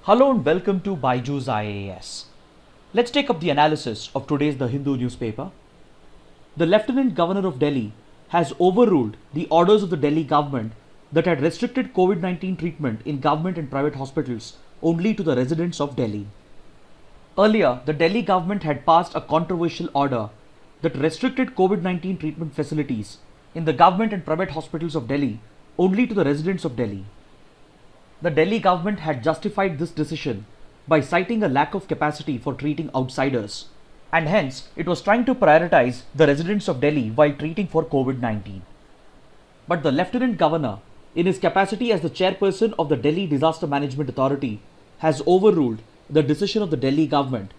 Hello and welcome to Byju's IAS. Let's take up the analysis of today's The Hindu newspaper. The Lieutenant Governor of Delhi has overruled the orders of the Delhi government that had restricted COVID-19 treatment in government and private hospitals only to the residents of Delhi. Earlier, the Delhi government had passed a controversial order that restricted COVID-19 treatment facilities in the government and private hospitals of Delhi only to the residents of Delhi. The Delhi government had justified this decision by citing a lack of capacity for treating outsiders, and hence it was trying to prioritize the residents of Delhi while treating for COVID-19. But the Lieutenant Governor, in his capacity as the chairperson of the Delhi Disaster Management Authority, has overruled the decision of the Delhi government,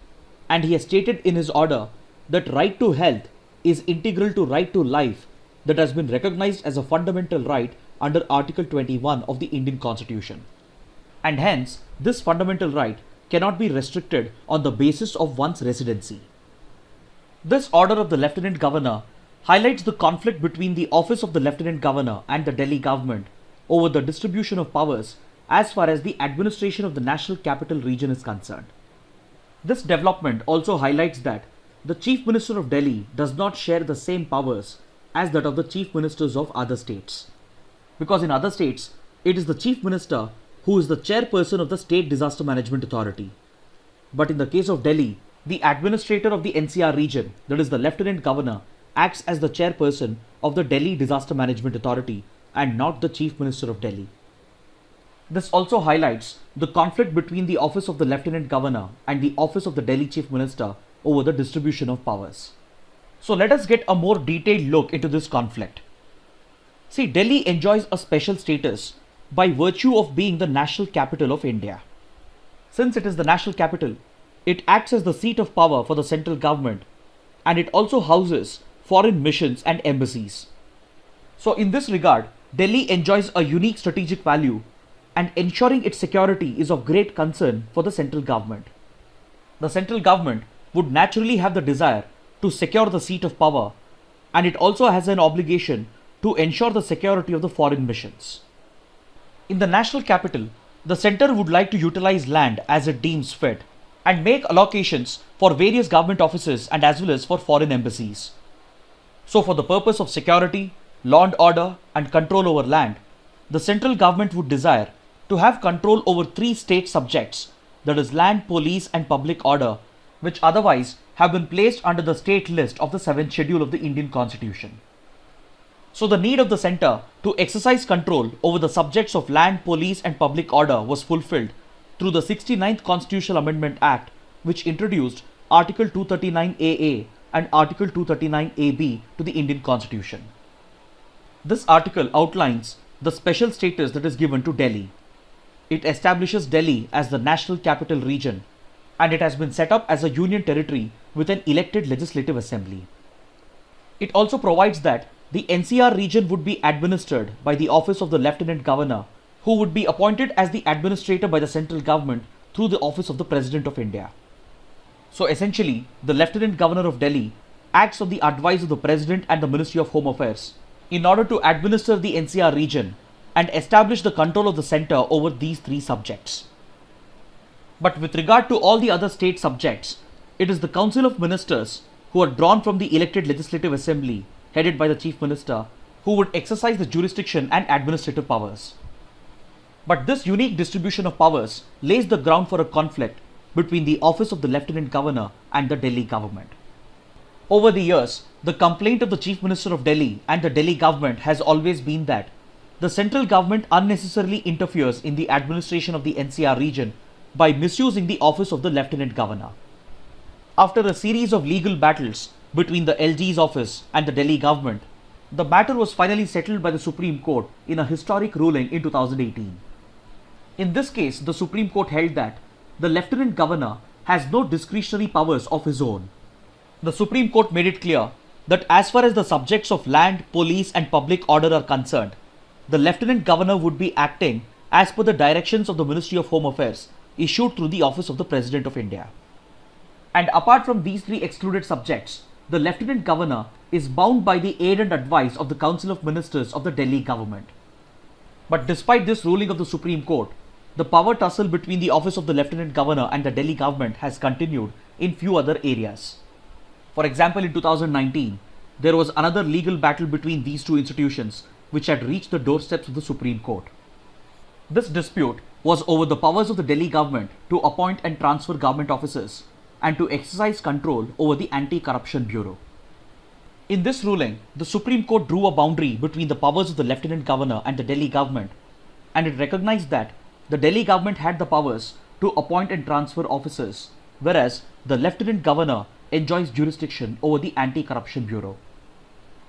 and he has stated in his order that right to health is integral to right to life that has been recognized as a fundamental right under Article 21 of the Indian Constitution. And hence, this fundamental right cannot be restricted on the basis of one's residency. This order of the Lieutenant Governor highlights the conflict between the office of the Lieutenant Governor and the Delhi government over the distribution of powers as far as the administration of the National Capital Region is concerned. This development also highlights that the Chief Minister of Delhi does not share the same powers as that of the Chief Ministers of other states. Because in other states, it is the Chief Minister who is the chairperson of the State Disaster Management Authority. But in the case of Delhi, the administrator of the NCR region, that is the Lieutenant Governor, acts as the chairperson of the Delhi Disaster Management Authority and not the Chief Minister of Delhi. This also highlights the conflict between the office of the Lieutenant Governor and the office of the Delhi Chief Minister over the distribution of powers. So let us get a more detailed look into this conflict. See, Delhi enjoys a special status by virtue of being the national capital of India. Since it is the national capital, it acts as the seat of power for the central government, and it also houses foreign missions and embassies. So in this regard, Delhi enjoys a unique strategic value, and ensuring its security is of great concern for the central government. The central government would naturally have the desire to secure the seat of power, and it also has an obligation to ensure the security of the foreign missions. In the national capital, the centre would like to utilize land as it deems fit and make allocations for various government offices and as well as for foreign embassies. So for the purpose of security, law and order and control over land, the central government would desire to have control over 3 state subjects, that is land, police and public order, which otherwise have been placed under the state list of the 7th schedule of the Indian Constitution. So the need of the centre to exercise control over the subjects of land, police and public order was fulfilled through the 69th Constitutional Amendment Act, which introduced Article 239AA and Article 239AB to the Indian Constitution. This article outlines the special status that is given to Delhi. It establishes Delhi as the national capital region, and it has been set up as a union territory with an elected legislative assembly. It also provides that the NCR region would be administered by the office of the Lieutenant Governor, who would be appointed as the administrator by the central government through the office of the President of India. So essentially, the Lieutenant Governor of Delhi acts on the advice of the President and the Ministry of Home Affairs in order to administer the NCR region and establish the control of the centre over these 3 subjects. But with regard to all the other state subjects, it is the Council of Ministers who are drawn from the elected legislative assembly headed by the Chief Minister, who would exercise the jurisdiction and administrative powers. But this unique distribution of powers lays the ground for a conflict between the office of the Lieutenant Governor and the Delhi government. Over the years, the complaint of the Chief Minister of Delhi and the Delhi government has always been that the central government unnecessarily interferes in the administration of the NCR region by misusing the office of the Lieutenant Governor. After a series of legal battles between the LG's office and the Delhi government, the matter was finally settled by the Supreme Court in a historic ruling in 2018. In this case, the Supreme Court held that the Lieutenant Governor has no discretionary powers of his own. The Supreme Court made it clear that as far as the subjects of land, police and public order are concerned, the Lieutenant Governor would be acting as per the directions of the Ministry of Home Affairs issued through the office of the President of India. And apart from these 3 excluded subjects, the Lieutenant Governor is bound by the aid and advice of the Council of Ministers of the Delhi government. But despite this ruling of the Supreme Court, the power tussle between the office of the Lieutenant Governor and the Delhi government has continued in few other areas. For example, in 2019, there was another legal battle between these two institutions which had reached the doorsteps of the Supreme Court. This dispute was over the powers of the Delhi government to appoint and transfer government officers and to exercise control over the Anti-Corruption Bureau. In this ruling, the Supreme Court drew a boundary between the powers of the Lieutenant Governor and the Delhi government, and it recognized that the Delhi government had the powers to appoint and transfer officers, whereas the Lieutenant Governor enjoys jurisdiction over the Anti-Corruption Bureau.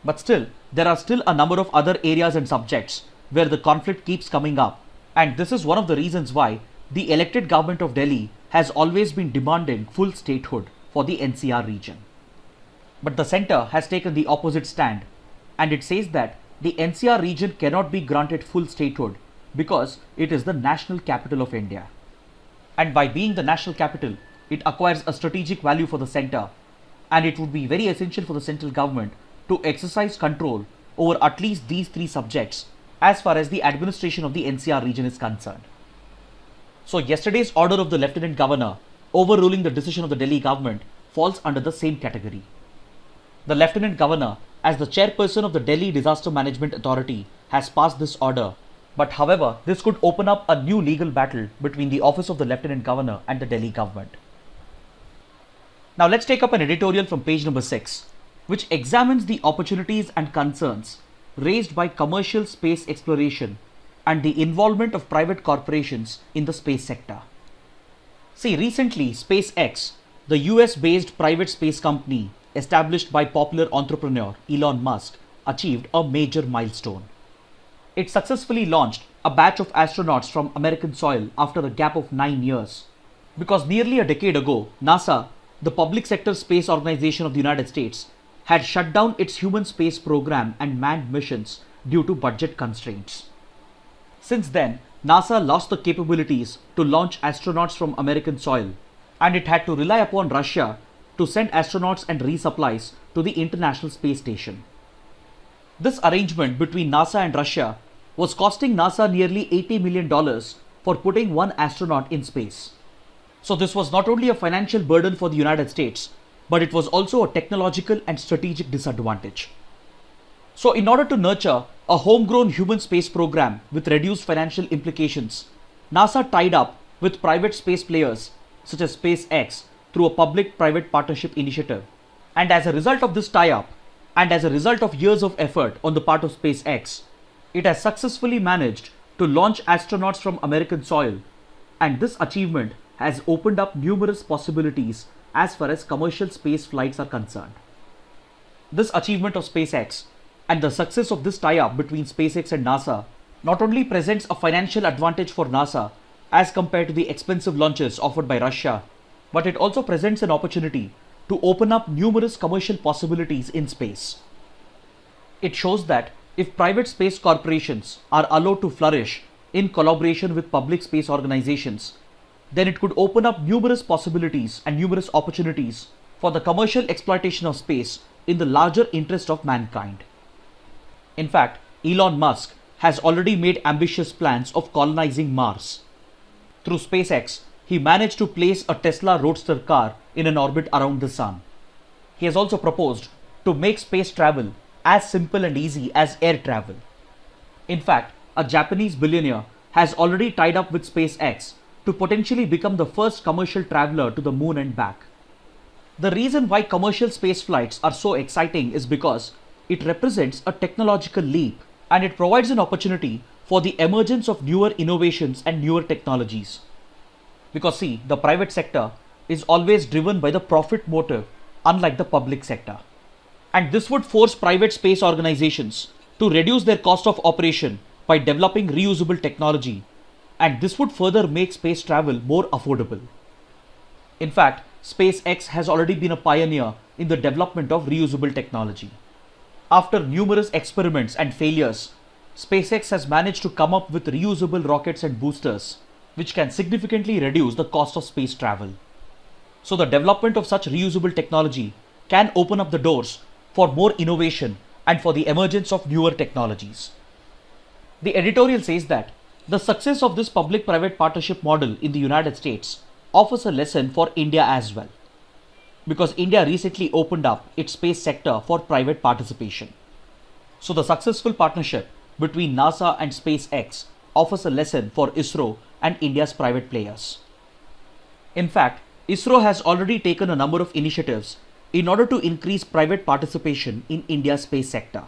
But still, there are still a number of other areas and subjects where the conflict keeps coming up, and this is one of the reasons why the elected government of Delhi has always been demanding full statehood for the NCR region. But the centre has taken the opposite stand, and it says that the NCR region cannot be granted full statehood because it is the national capital of India. And by being the national capital, it acquires a strategic value for the centre, and it would be very essential for the central government to exercise control over at least these three subjects as far as the administration of the NCR region is concerned. So yesterday's order of the Lieutenant Governor overruling the decision of the Delhi government falls under the same category. The Lieutenant Governor, as the chairperson of the Delhi Disaster Management Authority, has passed this order, but however, this could open up a new legal battle between the office of the Lieutenant Governor and the Delhi government. Now let's take up an editorial from page number 6, which examines the opportunities and concerns raised by commercial space exploration and the involvement of private corporations in the space sector. See, recently SpaceX, the US-based private space company established by popular entrepreneur Elon Musk, achieved a major milestone. It successfully launched a batch of astronauts from American soil after a gap of 9 years. Because nearly a decade ago, NASA, the public sector space organization of the United States, had shut down its human space program and manned missions due to budget constraints. Since then, NASA lost the capabilities to launch astronauts from American soil, and it had to rely upon Russia to send astronauts and resupplies to the International Space Station. This arrangement between NASA and Russia was costing NASA nearly $80 million for putting one astronaut in space. So this was not only a financial burden for the United States, but it was also a technological and strategic disadvantage. So in order to nurture a homegrown human space program with reduced financial implications, NASA tied up with private space players such as SpaceX through a public-private partnership initiative. And as a result of this tie-up, and as a result of years of effort on the part of SpaceX, it has successfully managed to launch astronauts from American soil, and this achievement has opened up numerous possibilities as far as commercial space flights are concerned. This achievement of SpaceX and the success of this tie-up between SpaceX and NASA not only presents a financial advantage for NASA as compared to the expensive launches offered by Russia, but it also presents an opportunity to open up numerous commercial possibilities in space. It shows that if private space corporations are allowed to flourish in collaboration with public space organizations, then it could open up numerous possibilities and numerous opportunities for the commercial exploitation of space in the larger interest of mankind. In fact, Elon Musk has already made ambitious plans of colonizing Mars. Through SpaceX, he managed to place a Tesla Roadster car in an orbit around the Sun. He has also proposed to make space travel as simple and easy as air travel. In fact, a Japanese billionaire has already tied up with SpaceX to potentially become the first commercial traveler to the moon and back. The reason why commercial space flights are so exciting is because it represents a technological leap, and it provides an opportunity for the emergence of newer innovations and newer technologies. Because see, the private sector is always driven by the profit motive, unlike the public sector. And this would force private space organizations to reduce their cost of operation by developing reusable technology, and this would further make space travel more affordable. In fact, SpaceX has already been a pioneer in the development of reusable technology. After numerous experiments and failures, SpaceX has managed to come up with reusable rockets and boosters, which can significantly reduce the cost of space travel. So the development of such reusable technology can open up the doors for more innovation and for the emergence of newer technologies. The editorial says that The success of this public-private partnership model in the United States offers a lesson for India as well, because India recently opened up its space sector for private participation. So the successful partnership between NASA and SpaceX offers a lesson for ISRO and India's private players. In fact, ISRO has already taken a number of initiatives in order to increase private participation in India's space sector.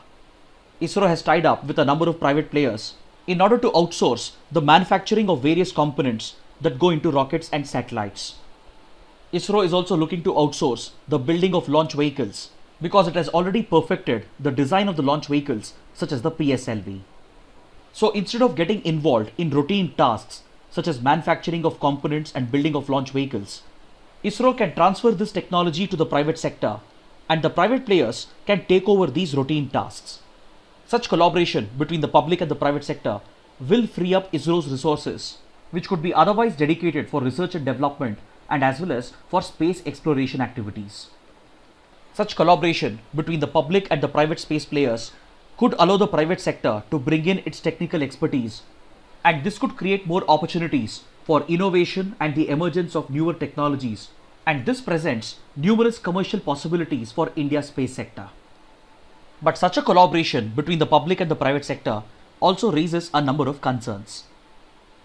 ISRO has tied up with a number of private players in order to outsource the manufacturing of various components that go into rockets and satellites. ISRO is also looking to outsource the building of launch vehicles because it has already perfected the design of the launch vehicles such as the PSLV. So instead of getting involved in routine tasks such as manufacturing of components and building of launch vehicles, ISRO can transfer this technology to the private sector and the private players can take over these routine tasks. Such collaboration between the public and the private sector will free up ISRO's resources, which could be otherwise dedicated for research and development and as well as for space exploration activities. Such collaboration between the public and the private space players could allow the private sector to bring in its technical expertise, and this could create more opportunities for innovation and the emergence of newer technologies, and this presents numerous commercial possibilities for India's space sector. But such a collaboration between the public and the private sector also raises a number of concerns.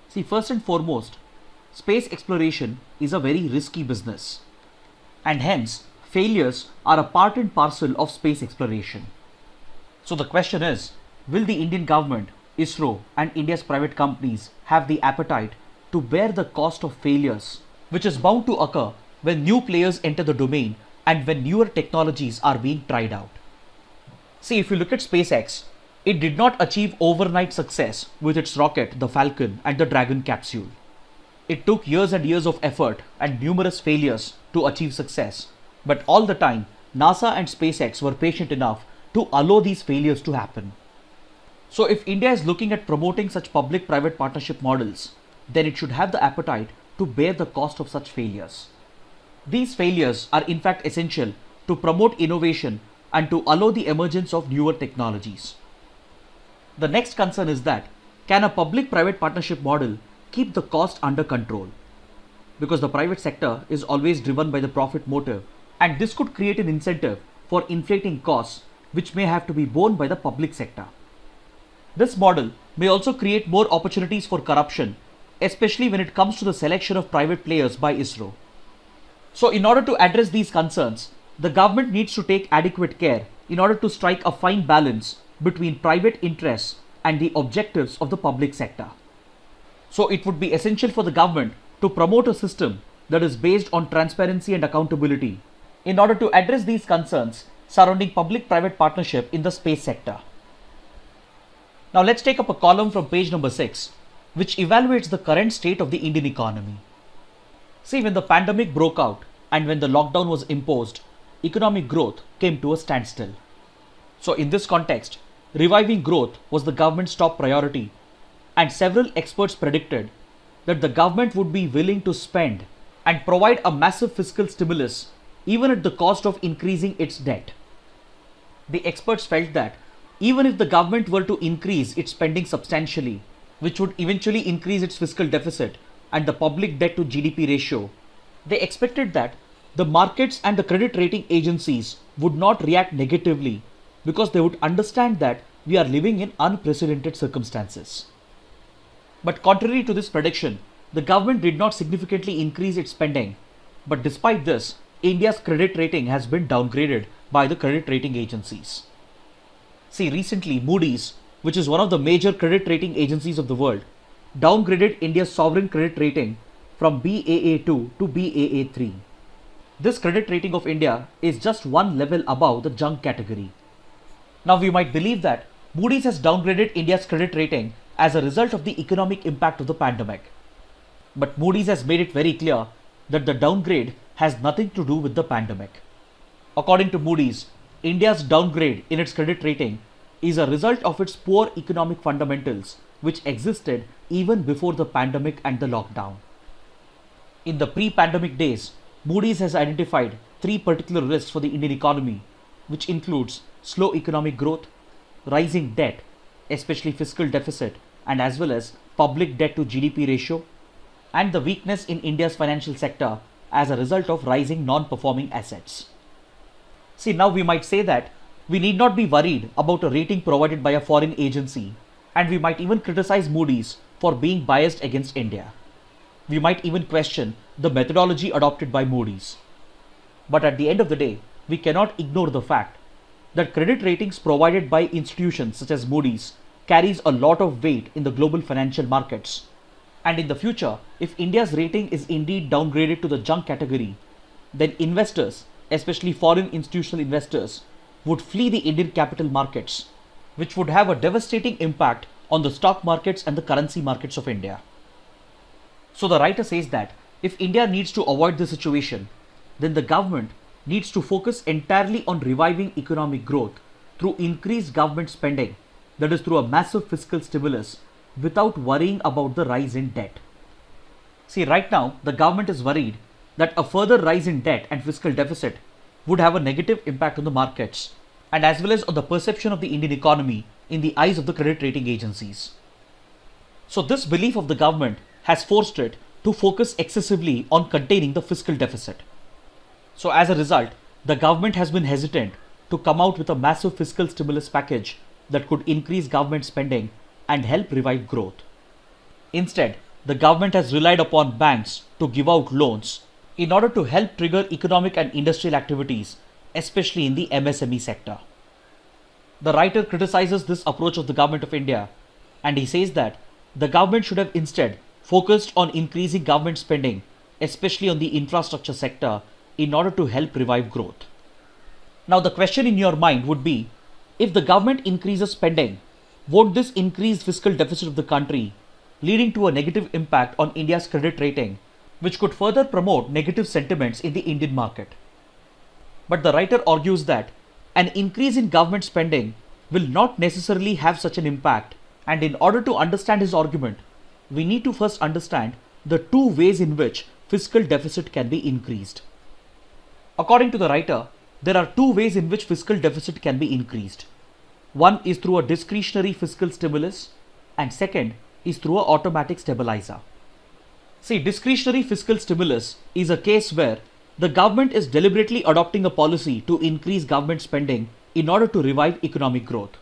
See, first and foremost, space exploration is a very risky business, and hence failures are a part and parcel of space exploration. So the question is, will the Indian government, ISRO and India's private companies have the appetite to bear the cost of failures, which is bound to occur when new players enter the domain and when newer technologies are being tried out? See, if you look at SpaceX, it did not achieve overnight success with its rocket, the Falcon and the Dragon capsule. It took years and years of effort and numerous failures to achieve success. But all the time, NASA and SpaceX were patient enough to allow these failures to happen. So if India is looking at promoting such public-private partnership models, then it should have the appetite to bear the cost of such failures. These failures are in fact essential to promote innovation and to allow the emergence of newer technologies. The next concern is that, can a public-private partnership model keep the cost under control? Because the private sector is always driven by the profit motive, and this could create an incentive for inflating costs which may have to be borne by the public sector. This model may also create more opportunities for corruption, especially when it comes to the selection of private players by ISRO. So in order to address these concerns, the government needs to take adequate care in order to strike a fine balance between private interests and the objectives of the public sector. So it would be essential for the government to promote a system that is based on transparency and accountability in order to address these concerns surrounding public-private partnership in the space sector. Now let's take up a column from page number 6, which evaluates the current state of the Indian economy. See, when the pandemic broke out and when the lockdown was imposed, economic growth came to a standstill. So in this context, reviving growth was the government's top priority, and several experts predicted that the government would be willing to spend and provide a massive fiscal stimulus even at the cost of increasing its debt. The experts felt that even if the government were to increase its spending substantially, which would eventually increase its fiscal deficit and the public debt to GDP ratio, they expected that the markets and the credit rating agencies would not react negatively because they would understand that we are living in unprecedented circumstances. But contrary to this prediction, the government did not significantly increase its spending. But despite this, India's credit rating has been downgraded by the credit rating agencies. See, recently Moody's, which is one of the major credit rating agencies of the world, downgraded India's sovereign credit rating from Baa2 to Baa3. This credit rating of India is just one level above the junk category. Now we might believe that Moody's has downgraded India's credit rating as a result of the economic impact of the pandemic. But Moody's has made it very clear that the downgrade has nothing to do with the pandemic. According to Moody's, India's downgrade in its credit rating is a result of its poor economic fundamentals which existed even before the pandemic and the lockdown. In the pre-pandemic days, Moody's has identified 3 particular risks for the Indian economy, which includes slow economic growth, rising debt, especially fiscal deficit, and as well as public debt to GDP ratio, and the weakness in India's financial sector as a result of rising non-performing assets. See, now we might say that we need not be worried about a rating provided by a foreign agency, and we might even criticize Moody's for being biased against India. We might even question the methodology adopted by Moody's. But at the end of the day, we cannot ignore the fact that credit ratings provided by institutions such as Moody's carries a lot of weight in the global financial markets. And in the future, if India's rating is indeed downgraded to the junk category, then investors, especially foreign institutional investors, would flee the Indian capital markets, which would have a devastating impact on the stock markets and the currency markets of India. So the writer says that if India needs to avoid this situation, then the government needs to focus entirely on reviving economic growth through increased government spending, that is through a massive fiscal stimulus, without worrying about the rise in debt. See, right now the government is worried that a further rise in debt and fiscal deficit would have a negative impact on the markets and as well as on the perception of the Indian economy in the eyes of the credit rating agencies. So this belief of the government has forced it to focus excessively on containing the fiscal deficit. So as a result, the government has been hesitant to come out with a massive fiscal stimulus package that could increase government spending and help revive growth. Instead, the government has relied upon banks to give out loans in order to help trigger economic and industrial activities, especially in the MSME sector. The writer criticizes this approach of the government of India, and he says that the government should have instead focused on increasing government spending, especially on the infrastructure sector, in order to help revive growth. Now the question in your mind would be, if the government increases spending, won't this increase fiscal deficit of the country, leading to a negative impact on India's credit rating, which could further promote negative sentiments in the Indian market? But the writer argues that an increase in government spending will not necessarily have such an impact, and in order to understand his argument, we need to first understand the two ways in which fiscal deficit can be increased. According to the writer, there are two ways in which fiscal deficit can be increased. One is through a discretionary fiscal stimulus, and second is through an automatic stabilizer. See, discretionary fiscal stimulus is a case where the government is deliberately adopting a policy to increase government spending in order to revive economic growth.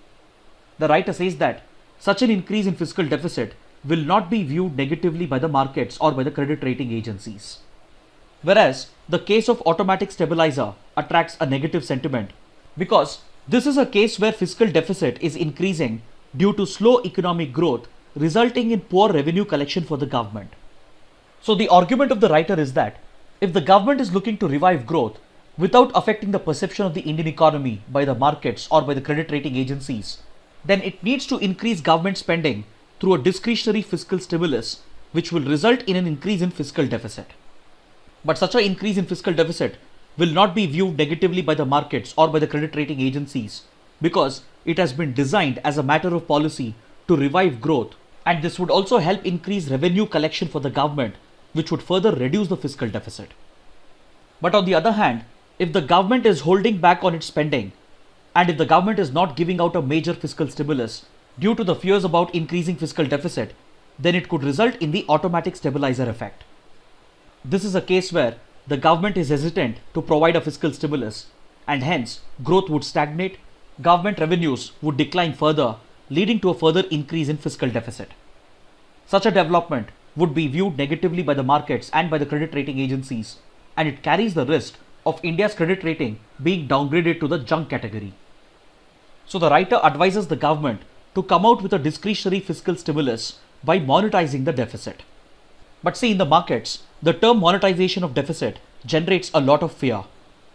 The writer says that such an increase in fiscal deficit will not be viewed negatively by the markets or by the credit rating agencies. Whereas the case of automatic stabilizer attracts a negative sentiment because this is a case where fiscal deficit is increasing due to slow economic growth, resulting in poor revenue collection for the government. So the argument of the writer is that if the government is looking to revive growth without affecting the perception of the Indian economy by the markets or by the credit rating agencies, then it needs to increase government spending through a discretionary fiscal stimulus, which will result in an increase in fiscal deficit. But such an increase in fiscal deficit will not be viewed negatively by the markets or by the credit rating agencies because it has been designed as a matter of policy to revive growth, and this would also help increase revenue collection for the government, which would further reduce the fiscal deficit. But on the other hand, if the government is holding back on its spending, and if the government is not giving out a major fiscal stimulus due to the fears about increasing fiscal deficit, then it could result in the automatic stabilizer effect. This is a case where the government is hesitant to provide a fiscal stimulus, and hence growth would stagnate, government revenues would decline further, leading to a further increase in fiscal deficit. Such a development would be viewed negatively by the markets and by the credit rating agencies, and it carries the risk of India's credit rating being downgraded to the junk category. So the writer advises the government to come out with a discretionary fiscal stimulus by monetizing the deficit. But see, in the markets, the term monetization of deficit generates a lot of fear,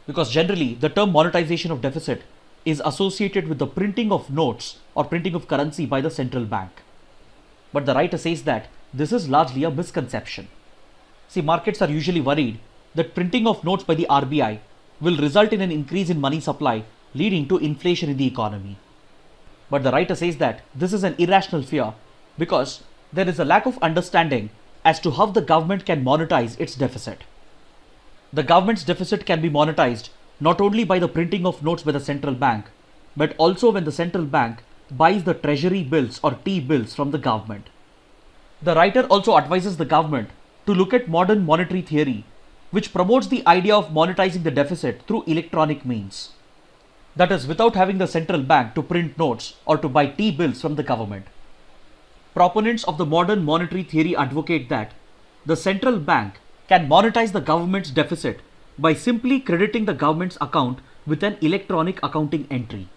because generally the term monetization of deficit is associated with the printing of notes or printing of currency by the central bank. But the writer says that this is largely a misconception. See, markets are usually worried that printing of notes by the RBI will result in an increase in money supply, leading to inflation in the economy. But the writer says that this is an irrational fear because there is a lack of understanding as to how the government can monetize its deficit. The government's deficit can be monetized not only by the printing of notes by the central bank, but also when the central bank buys the treasury bills or T-bills from the government. The writer also advises the government to look at modern monetary theory, which promotes the idea of monetizing the deficit through electronic means. That is, without having the central bank to print notes or to buy T-bills from the government. Proponents of the modern monetary theory advocate that the central bank can monetize the government's deficit by simply crediting the government's account with an electronic accounting entry.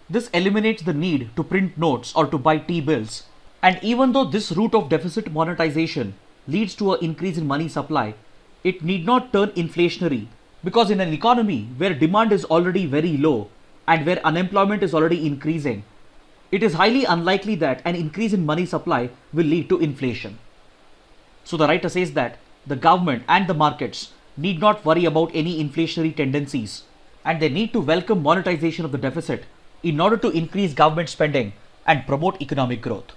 This eliminates the need to print notes or to buy T-bills, and even though this route of deficit monetization leads to an increase in money supply, it need not turn inflationary, because in an economy where demand is already very low and where unemployment is already increasing, it is highly unlikely that an increase in money supply will lead to inflation. So the writer says that the government and the markets need not worry about any inflationary tendencies, and they need to welcome monetization of the deficit in order to increase government spending and promote economic growth.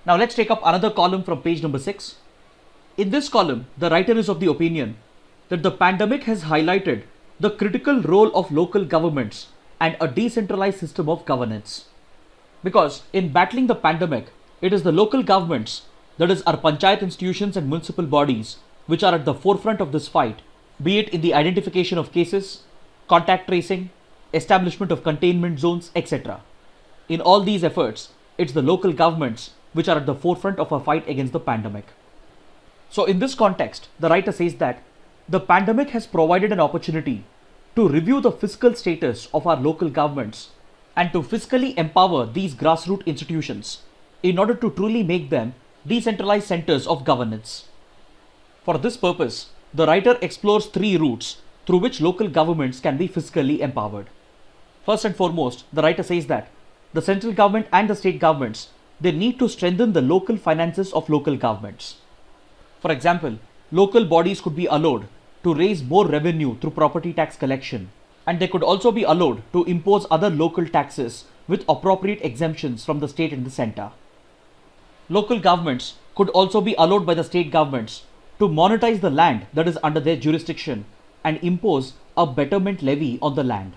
Now let's take up another column from page number 6. In this column, the writer is of the opinion that the pandemic has highlighted the critical role of local governments and a decentralized system of governance. Because in battling the pandemic, it is the local governments, that is our panchayat institutions and municipal bodies, which are at the forefront of this fight, be it in the identification of cases, contact tracing, establishment of containment zones, etc. In all these efforts, it's the local governments which are at the forefront of our fight against the pandemic. So in this context, the writer says that the pandemic has provided an opportunity to review the fiscal status of our local governments and to fiscally empower these grassroots institutions in order to truly make them decentralized centers of governance. For this purpose, the writer explores 3 routes through which local governments can be fiscally empowered. First and foremost, the writer says that the central government and the state governments, they need to strengthen the local finances of local governments. For example, local bodies could be allowed to raise more revenue through property tax collection, and they could also be allowed to impose other local taxes with appropriate exemptions from the state and the center. Local governments could also be allowed by the state governments to monetize the land that is under their jurisdiction and impose a betterment levy on the land.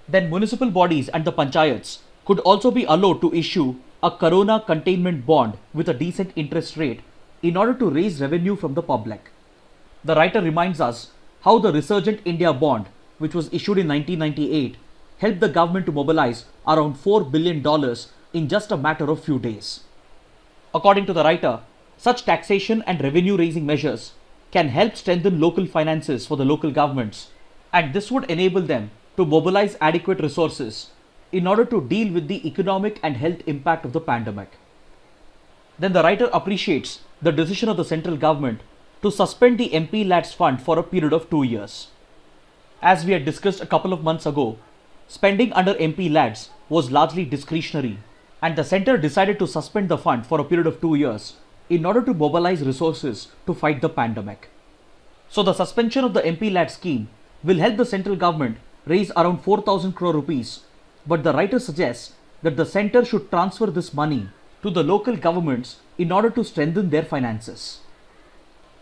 Then municipal bodies and the panchayats could also be allowed to issue a corona containment bond with a decent interest rate in order to raise revenue from the public. The writer reminds us how the Resurgent India bond, which was issued in 1998, helped the government to mobilize around $4 billion in just a matter of few days. According to the writer, such taxation and revenue raising measures can help strengthen local finances for the local governments, and this would enable them to mobilize adequate resources in order to deal with the economic and health impact of the pandemic. Then the writer appreciates the decision of the central government to suspend the MP Lads Fund for a period of 2 years. As we had discussed a couple of months ago, spending under MP Lads was largely discretionary, and the centre decided to suspend the fund for a period of 2 years in order to mobilize resources to fight the pandemic. So the suspension of the MP Lads scheme will help the central government raise around 4,000 crore rupees, but the writer suggests that the centre should transfer this money to the local governments in order to strengthen their finances.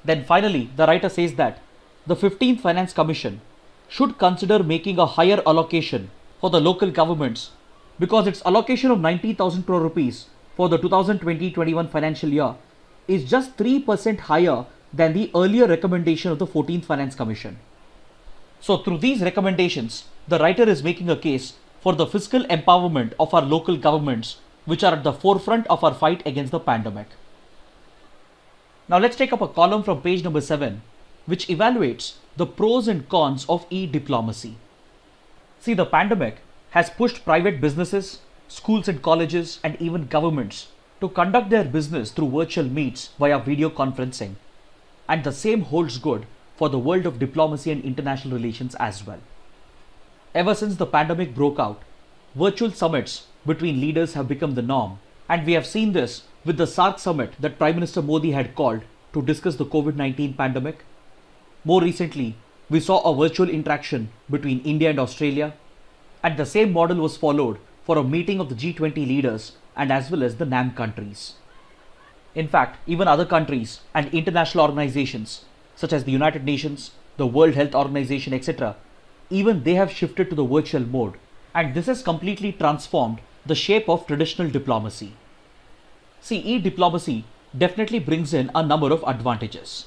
Then finally, the writer says that the 15th Finance Commission should consider making a higher allocation for the local governments, because its allocation of 90,000 crore rupees for the 2020-21 financial year is just 3% higher than the earlier recommendation of the 14th Finance Commission. So through these recommendations, the writer is making a case for the fiscal empowerment of our local governments, which are at the forefront of our fight against the pandemic. Now let's take up a column from page number 7, which evaluates the pros and cons of e-diplomacy. See, the pandemic has pushed private businesses, schools and colleges, and even governments to conduct their business through virtual meets via video conferencing. And the same holds good for the world of diplomacy and international relations as well. Ever since the pandemic broke out, virtual summits between leaders have become the norm, and we have seen this with the SAARC summit that Prime Minister Modi had called to discuss the COVID-19 pandemic. More recently, we saw a virtual interaction between India and Australia, and the same model was followed for a meeting of the G20 leaders and as well as the NAM countries. In fact, even other countries and international organizations such as the United Nations, the World Health Organization, etc., even they have shifted to the virtual mode, and this has completely transformed the shape of traditional diplomacy. See, e-diplomacy definitely brings in a number of advantages.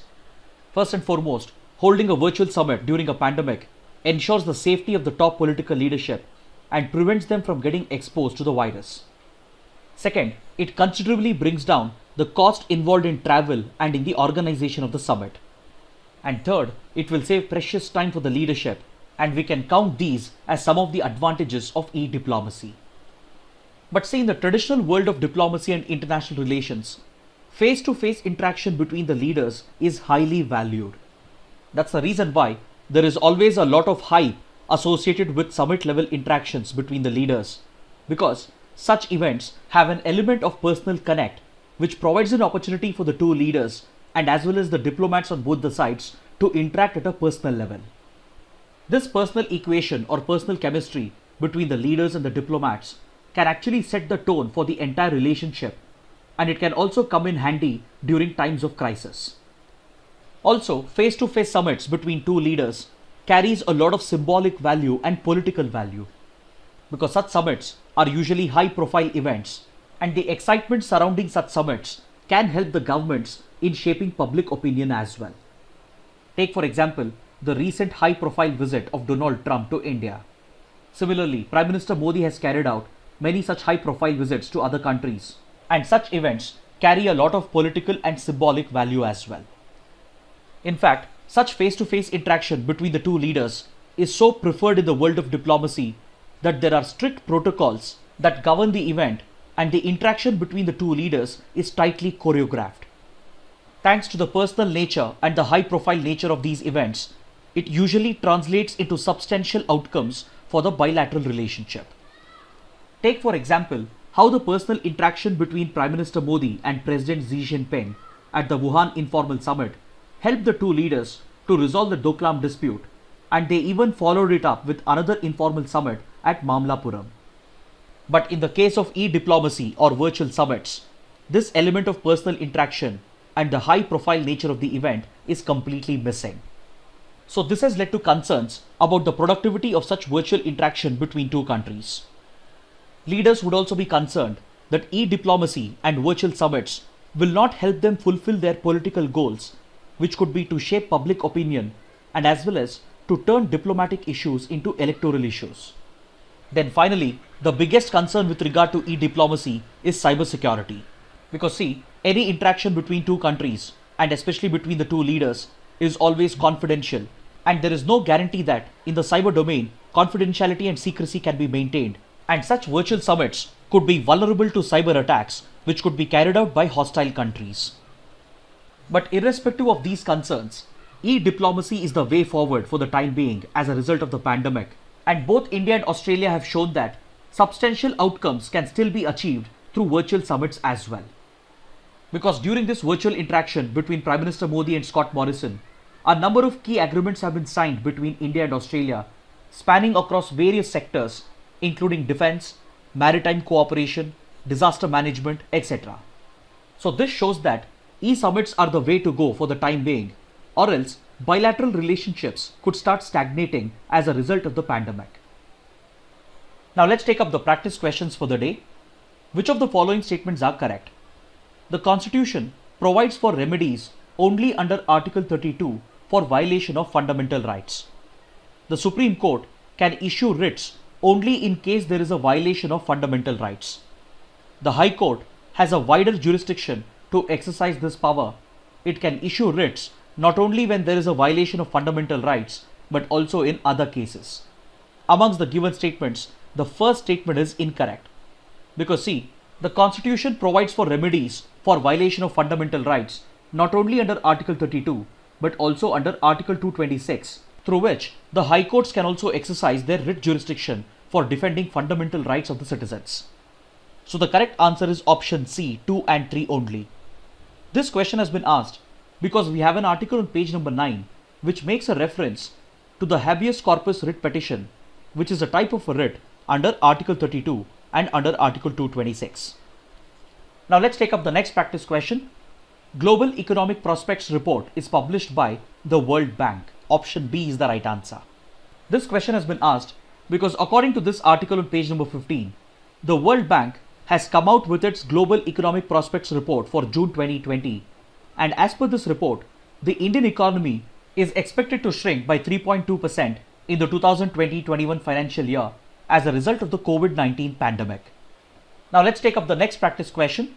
First and foremost, holding a virtual summit during a pandemic ensures the safety of the top political leadership and prevents them from getting exposed to the virus. Second, it considerably brings down the cost involved in travel and in the organization of the summit. And third, it will save precious time for the leadership, and we can count these as some of the advantages of e-diplomacy. But see, in the traditional world of diplomacy and international relations, face-to-face interaction between the leaders is highly valued. That's the reason why there is always a lot of hype associated with summit level interactions between the leaders, because such events have an element of personal connect which provides an opportunity for the two leaders and as well as the diplomats on both the sides to interact at a personal level. This personal equation or personal chemistry between the leaders and the diplomats can actually set the tone for the entire relationship, and it can also come in handy during times of crisis. Also, face-to-face summits between two leaders carries a lot of symbolic value and political value, because such summits are usually high-profile events, and the excitement surrounding such summits can help the governments in shaping public opinion as well. Take for example the recent high-profile visit of Donald Trump to India. Similarly, Prime Minister Modi has carried out many such high-profile visits to other countries, and such events carry a lot of political and symbolic value as well. In fact, such face-to-face interaction between the two leaders is so preferred in the world of diplomacy that there are strict protocols that govern the event, and the interaction between the two leaders is tightly choreographed. Thanks to the personal nature and the high-profile nature of these events, it usually translates into substantial outcomes for the bilateral relationship. Take for example how the personal interaction between Prime Minister Modi and President Xi Jinping at the Wuhan Informal Summit helped the two leaders to resolve the Doklam dispute, and they even followed it up with another informal summit at Mamlapuram. But in the case of e-diplomacy or virtual summits, this element of personal interaction and the high-profile nature of the event is completely missing. So this has led to concerns about the productivity of such virtual interaction between two countries. Leaders would also be concerned that e-diplomacy and virtual summits will not help them fulfill their political goals, which could be to shape public opinion and as well as to turn diplomatic issues into electoral issues. Then finally, the biggest concern with regard to e-diplomacy is cybersecurity. Because see, any interaction between two countries and especially between the two leaders is always confidential, and there is no guarantee that in the cyber domain confidentiality and secrecy can be maintained, and such virtual summits could be vulnerable to cyber attacks which could be carried out by hostile countries. But irrespective of these concerns, e-diplomacy is the way forward for the time being as a result of the pandemic, and both India and Australia have shown that substantial outcomes can still be achieved through virtual summits as well. Because during this virtual interaction between Prime Minister Modi and Scott Morrison, a number of key agreements have been signed between India and Australia, spanning across various sectors including defense, maritime cooperation, disaster management, etc. So this shows that e-summits are the way to go for the time being, or else bilateral relationships could start stagnating as a result of the pandemic. Now let's take up the practice questions for the day. Which of the following statements are correct? The Constitution provides for remedies only under Article 32 for violation of fundamental rights. The Supreme Court can issue writs only in case there is a violation of fundamental rights. The High Court has a wider jurisdiction to exercise this power. It can issue writs not only when there is a violation of fundamental rights but also in other cases. Amongst the given statements, the first statement is incorrect. Because see, the Constitution provides for remedies for violation of fundamental rights not only under Article 32 but also under Article 226, through which the High Courts can also exercise their writ jurisdiction for defending fundamental rights of the citizens. So the correct answer is option C, 2 and 3 only. This question has been asked because we have an article on page number 9 which makes a reference to the habeas corpus writ petition, which is a type of a writ under Article 32 and under Article 226. Now let's take up the next practice question. Global Economic Prospects Report is published by the World Bank. Option B is the right answer. This question has been asked because according to this article on page number 15, the World Bank has come out with its Global Economic Prospects report for June 2020, and as per this report, the Indian economy is expected to shrink by 3.2% in the 2020-21 financial year as a result of the COVID-19 pandemic. Now let's take up the next practice question.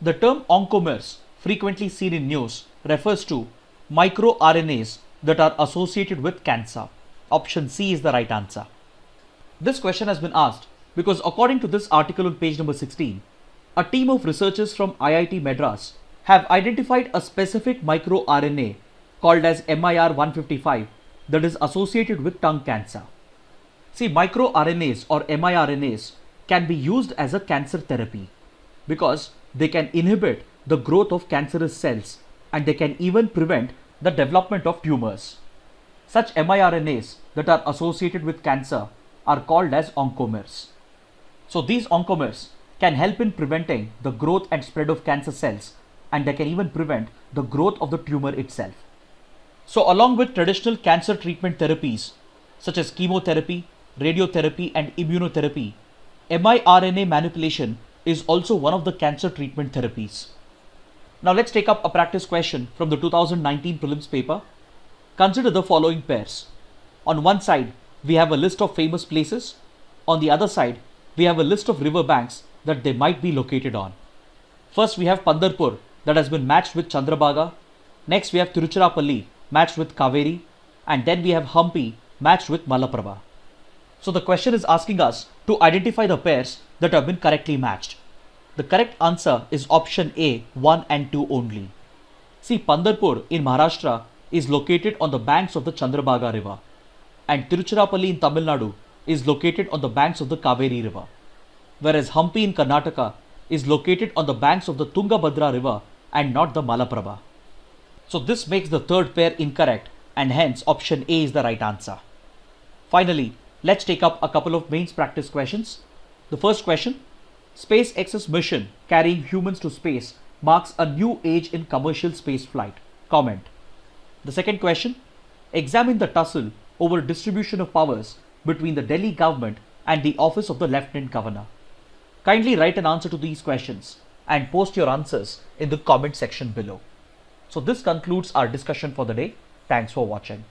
The term oncomers, frequently seen in news, refers to microRNAs that are associated with cancer. Option C is the right answer. This question has been asked because according to this article on page number 16, a team of researchers from IIT Madras have identified a specific microRNA called as MIR155 that is associated with tongue cancer. See, microRNAs or miRNAs can be used as a cancer therapy because they can inhibit the growth of cancerous cells and they can even prevent the development of tumors. Such miRNAs that are associated with cancer are called as oncomers. So these oncomers can help in preventing the growth and spread of cancer cells, and they can even prevent the growth of the tumor itself. So along with traditional cancer treatment therapies such as chemotherapy, radiotherapy and immunotherapy, miRNA manipulation is also one of the cancer treatment therapies. Now let's take up a practice question from the 2019 prelims paper. Consider the following pairs. On one side, we have a list of famous places. On the other side, we have a list of river banks that they might be located on. First, we have Pandharpur that has been matched with Chandrabhaga. Next, we have Tiruchirappalli matched with Kaveri. And then we have Hampi matched with Malaprabha. So the question is asking us to identify the pairs that have been correctly matched. The correct answer is option A, 1 and 2 only. See, Pandharpur in Maharashtra is located on the banks of the Chandrabhaga river, and Tiruchirappalli in Tamil Nadu is located on the banks of the Kaveri river, whereas Hampi in Karnataka is located on the banks of the Tungabhadra river and not the Malaprabha. So this makes the third pair incorrect, and hence option A is the right answer. Finally, let's take up a couple of mains practice questions. The first question, SpaceX's mission carrying humans to space marks a new age in commercial space flight. Comment. The second question, examine the tussle over distribution of powers between the Delhi government and the office of the Lieutenant Governor. Kindly write an answer to these questions and post your answers in the comment section below. So this concludes our discussion for the day. Thanks for watching.